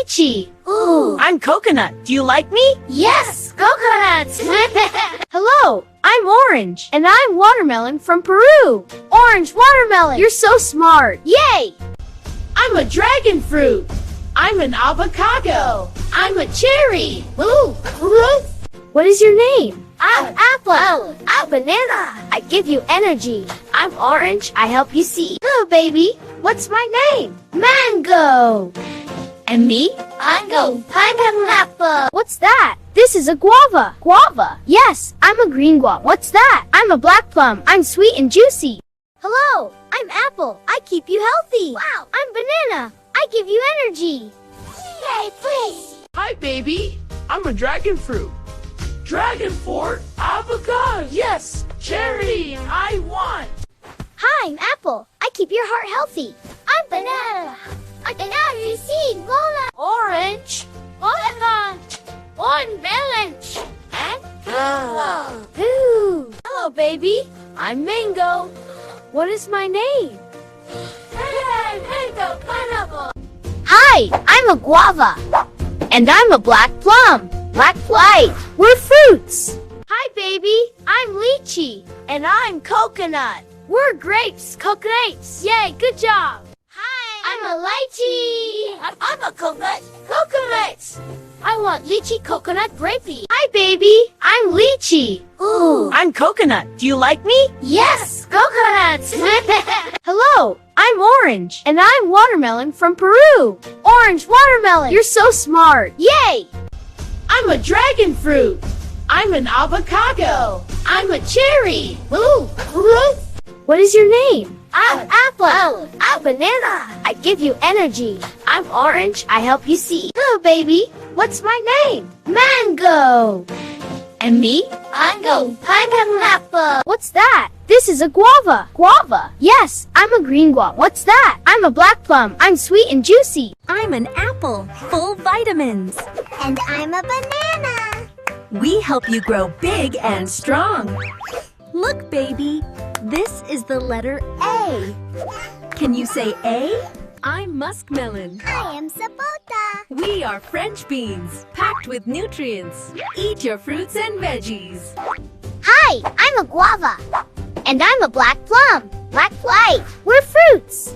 lychee. Ooh. I'm coconut. Do you like me? Yes, coconuts. Hello, I'm orange. And I'm watermelon from Peru. Orange watermelon. You're so smart. Yay! I'm a dragon fruit. I'm an avocado. I'm a cherry. Ooh. What is your name? I'm apple. I'm banana. I give you energy. I'm orange. I help you see. Hello, baby. What's my name? Mango. And me? Mango. Pineapple. What's that? This is a guava. Guava. Yes, I'm a green guava. What's that? I'm a black plum. I'm sweet and juicy. Hello, I'm apple. I keep you healthy. Wow. I'm banana. I give you energy. Yay, please. Hi, baby. I'm a dragon fruit. Dragon fruit, avocado, yes, cherry, I want. Hi, I'm apple. I keep your heart healthy. I'm banana. I can now receive bola. Orange. Banana. Watermelon. And Ooh. hello, baby. I'm mango. What is my name? Hey, mango, pineapple. Hi, I'm a guava. And I'm a black plum. Black flight. We're fruits. Hi, baby. I'm lychee. And I'm coconut. We're grapes. Coconuts. Yay, good job. Hi, I'm a lychee. I'm a coconut. Coconuts. I want lychee, coconut, grapey. Hi, baby. I'm lychee. Ooh. I'm coconut. Do you like me? Yes, coconuts. Hello, I'm orange. And I'm watermelon from Peru. Orange watermelon. You're so smart. Yay! I'm a dragon fruit. I'm an avocado. I'm a cherry. Ooh. What is your name? I'm apple. I'm banana. I give you energy. I'm orange. I help you see. Hello, baby. What's my name? Mango. And me? Mango. Pineapple. What's that? This is a guava. Guava. Yes, I'm a green guava. What's that? I'm a black plum. I'm sweet and juicy. I'm an apple, full vitamins. And I'm a banana. We help you grow big and strong. Look, baby, this is the letter A. Can you say A? I'm muskmelon. I am sapota. We are French beans, packed with nutrients. Eat your fruits and veggies. Hi, I'm a guava. And I'm a black plum. Black flight. We're fruits.